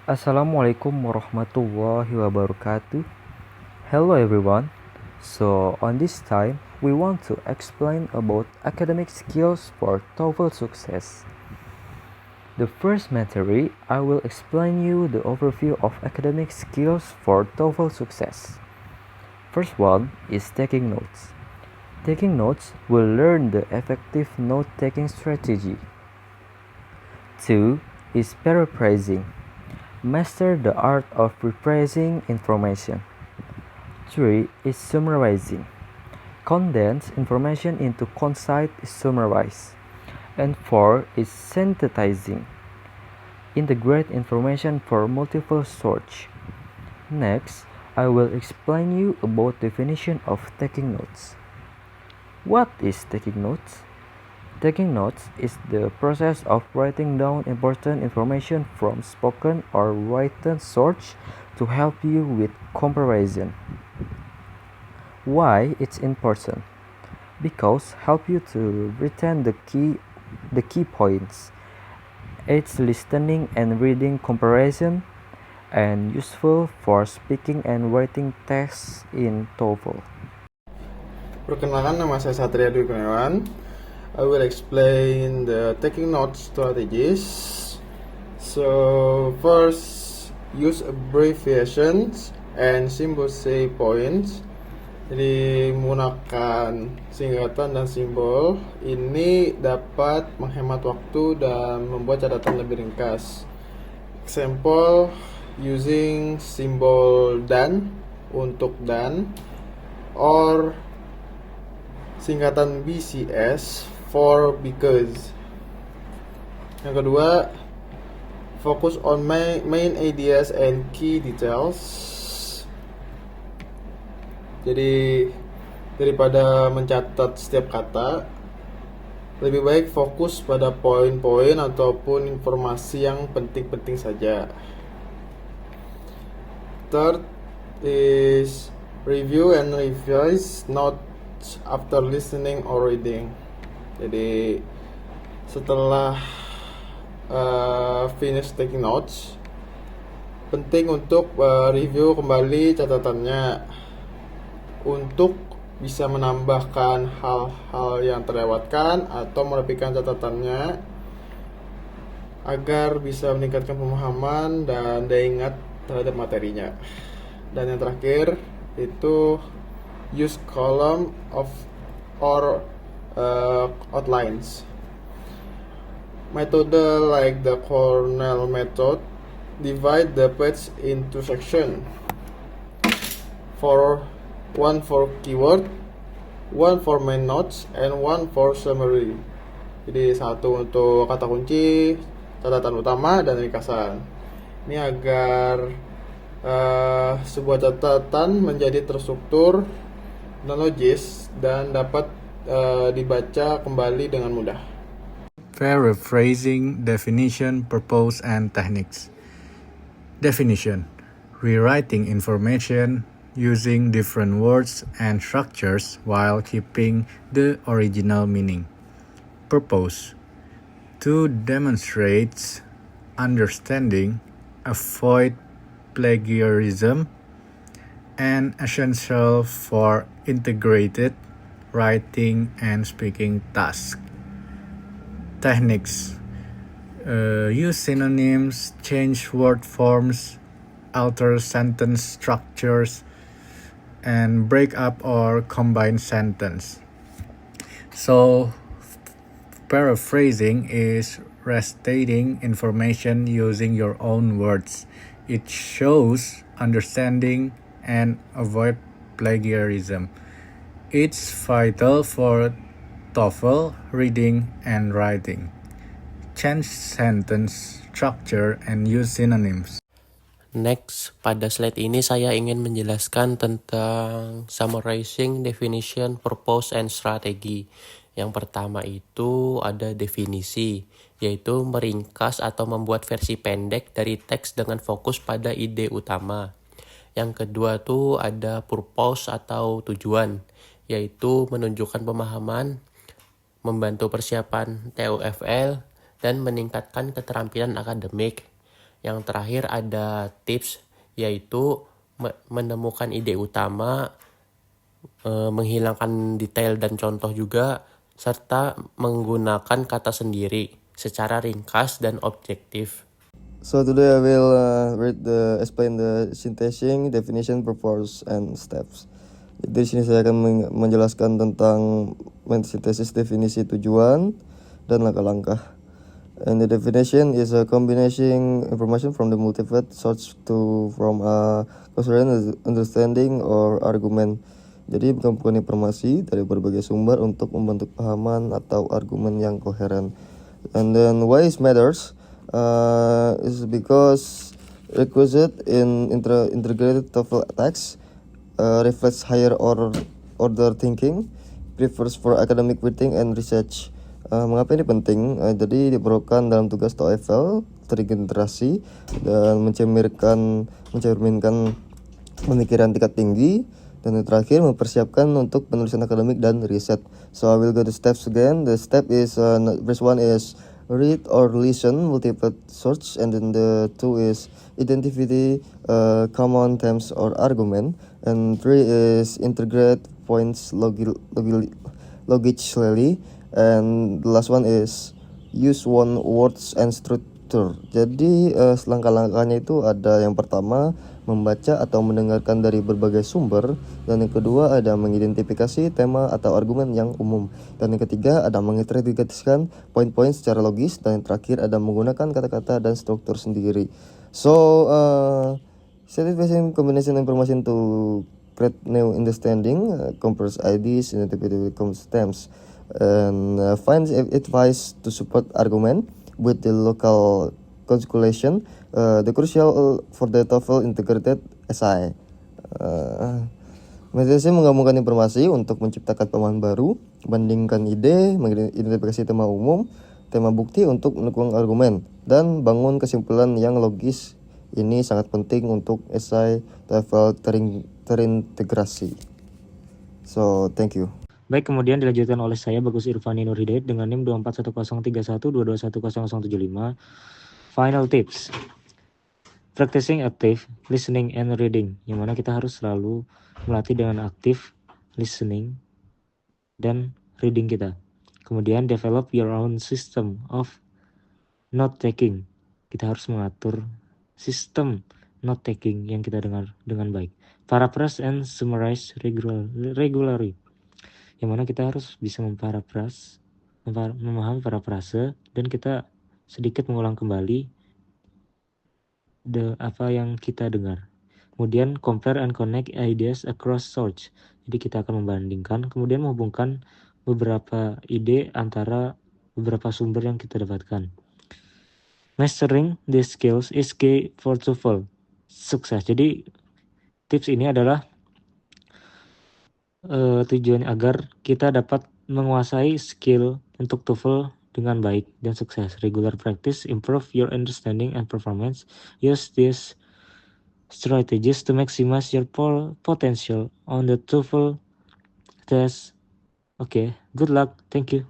Assalamualaikum warahmatullahi wabarakatuh. Hello everyone. So on this time, we want to explain about academic skills for TOEFL success. The first material, I will explain you the overview of academic skills for TOEFL success. First one is taking notes. Taking notes will learn the effective note-taking strategy. 2 is paraphrasing. Master the art of rephrasing information. 3 is summarizing. Condense information into concise summarize. And 4 is synthesizing. Integrate information for multiple source. Next, I will explain you about definition of taking notes. What is taking notes? Taking notes is the process of writing down important information from spoken or written source to help you with comparison. Why it's important? Because help you to retain the key points. It's listening and reading comparison and useful for speaking and writing tests in TOEFL. Perkenalkan, nama saya Satria Dwi Kurniawan. I will explain the taking notes strategies. So first, use abbreviations and symbol say points. Jadi menggunakan singkatan dan simbol ini dapat menghemat waktu dan membuat catatan lebih ringkas. Example, using symbol dan untuk dan, or singkatan BCS for because. Yang kedua, focus on main ideas and key details. Jadi daripada mencatat setiap kata, lebih baik fokus pada poin-poin ataupun informasi yang penting-penting saja. Third is review and revise notes after listening or reading. Jadi setelah finish taking notes, penting untuk review kembali catatannya untuk bisa menambahkan hal-hal yang terlewatkan atau merapikan catatannya agar bisa meningkatkan pemahaman dan daya ingat terhadap materinya. Dan yang terakhir itu use column or outlines. Method like the Cornell method divide the page into section. One for keyword, one for main notes, and one for summary. Jadi satu untuk kata kunci, catatan utama, dan ringkasan. Ini agar sebuah catatan menjadi terstruktur dan logis dan dapat dibaca kembali dengan mudah. Paraphrasing, definition, purpose, and techniques. Definition: rewriting information using different words and structures while keeping the original meaning. Purpose: to demonstrate understanding, avoid plagiarism, and essential for integrated writing and speaking tasks. Techniques: use synonyms, change word forms, alter sentence structures, and break up or combine sentence. So, paraphrasing is restating information using your own words. It shows understanding and avoid plagiarism. It's vital for TOEFL reading and writing. Change sentence structure and use synonyms. Next, pada slide ini saya ingin menjelaskan tentang summarizing, definition, purpose, and strategy. Yang pertama itu ada definisi, yaitu meringkas atau membuat versi pendek dari teks dengan fokus pada ide utama. Yang kedua tuh ada purpose atau tujuan, yaitu menunjukkan pemahaman, membantu persiapan TOEFL, dan meningkatkan keterampilan akademik. Yang terakhir ada tips, yaitu menemukan ide utama, menghilangkan detail dan contoh juga, serta menggunakan kata sendiri secara ringkas dan objektif. So today I will explain the synthesizing, definition, purpose, and steps. Jadi di sini saya akan menjelaskan tentang mensintesis definisi tujuan dan langkah-langkah. And the definition is a combination information from the multiple source from a coherent understanding or argument. Jadi mengumpulkan informasi dari berbagai sumber untuk membentuk pahaman atau argumen yang koheren. And then why it matters is because requisite in integrated TOEFL text reflects higher order thinking, prefers for academic writing and research. Mengapa ini penting? Jadi diperlukan dalam tugas TOEFL terintegrasi dan mencerminkan pemikiran tingkat tinggi, dan yang terakhir mempersiapkan untuk penulisan akademik dan riset. So I will go to steps again. The step is first one is read or listen multiple source, and then the two is identify common themes or argument, and three is integrate points logically, and the last one is use one words and structure. Jadi langkah-langkahnya itu ada yang pertama membaca atau mendengarkan dari berbagai sumber, dan yang kedua ada mengidentifikasi tema atau argumen yang umum, dan yang ketiga ada mengintegrasikan poin-poin secara logis, dan yang terakhir ada menggunakan kata-kata dan struktur sendiri. So synthesizing combination information to create new understanding, compares ideas, identify stems, and finds advice to support argument with the local calculation, the crucial for the TOEFL integrated essay. Metode menggabungkan informasi untuk menciptakan pemahaman baru, bandingkan ide, mengidentifikasi tema umum, tema bukti untuk mendukung argumen, dan bangun kesimpulan yang logis. Ini sangat penting untuk esai TOEFL terintegrasi. So, thank you. Baik, kemudian dilanjutkan oleh saya Bagus Irfani Nur Hidayat dengan NIM 24131221005. Final tips. Practicing active listening and reading, yang mana kita harus selalu melatih dengan aktif listening dan reading kita. Kemudian develop your own system of note taking. Kita harus mengatur sistem note taking yang kita dengar dengan baik. Paraphrase and summarize regularly, yang mana kita harus bisa memahami paraphrase, dan kita sedikit mengulang kembali apa yang kita dengar. Kemudian compare and connect ideas across source. Jadi kita akan membandingkan, kemudian menghubungkan beberapa ide antara beberapa sumber yang kita dapatkan. Mastering these skills is key for TOEFL sukses. Jadi tips ini adalah tujuan agar kita dapat menguasai skill untuk TOEFL dengan baik dan sukses. Regular practice improve your understanding and performance. Use these strategies to maximize your potential on the TOEFL test. Okay, good luck. Thank you.